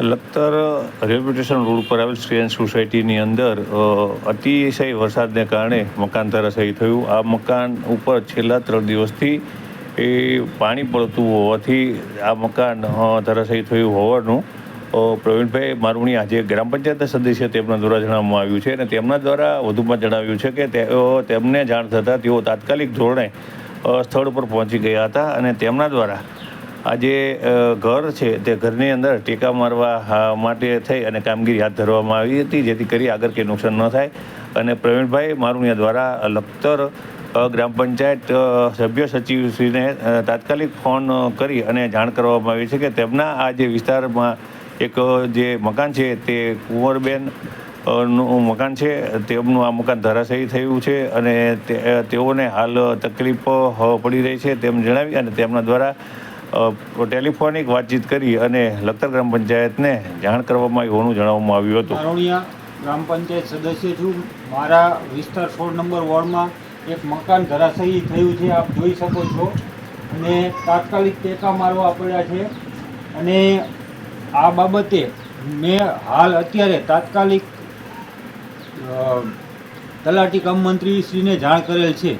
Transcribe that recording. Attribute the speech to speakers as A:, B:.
A: Lakhtar reputation road પર આવેલ strain સોસાયટીની અંદર અતિશય વરસાદને કારણે મકાન ધરાશાયી થયું. આ મકાન ઉપર છેલ્લા 3 દિવસથી પાણી પડતું હોવાથી આ મકાન ધરાશાયી થયું હોવાનું પ્રવીણભાઈ મારુણી આજે ગ્રામ પંચાયતના સદસ્ય તેમના દ્વારા જણાવવામાં આવ્યું છે અને તેમના દ્વારા વધુમાં જણાવ્યું છે કે તેમને જાણ થતાં તેઓ તાત્કાલિક ધોરણે સ્થળ પર પહોંચી ગયા હતા અને તેમના દ્વારા આ જે ઘર છે તે ઘરની અંદર ટેકા મારવા માટે થઈ અને કામગીરી હાથ ધરવામાં આવી હતી, જેથી કરી આગળ કંઈ નુકસાન ન થાય. અને પ્રવીણભાઈ મારુણિયા દ્વારા લખતર ગ્રામ પંચાયત સભ્ય સચિવશ્રીને તાત્કાલિક ફોન કરી અને જાણ કરવામાં આવી છે કે તેમના આ જે વિસ્તારમાં એક જે મકાન છે તે કુંવરબેન નું મકાન છે, તેમનું આ મકાન ધરાશાયી થયું છે અને તેઓને હાલ તકલીફ પડી રહી છે તેમ જણાવી અને તેમના દ્વારા ટેલિફોનિક વાતચીત કરી અને લખતર ગ્રામ પંચાયતને જાણ કરવામાં આવી હોવાનું જણાવવામાં આવ્યું હતું.
B: મારુણિયા ગ્રામ પંચાયત સદસ્ય છું. મારા વિસ્તાર 16 નંબર વોર્ડમાં એક મકાન ધરાશાયી થયું છે, આપ જોઈ શકો છો, અને તાત્કાલિક ટેકા મારવા પડ્યા છે. અને આ બાબતે મેં હાલ અત્યારે તાત્કાલિક તલાટી કમ મંત્રીશ્રીને જાણ કરેલ છે.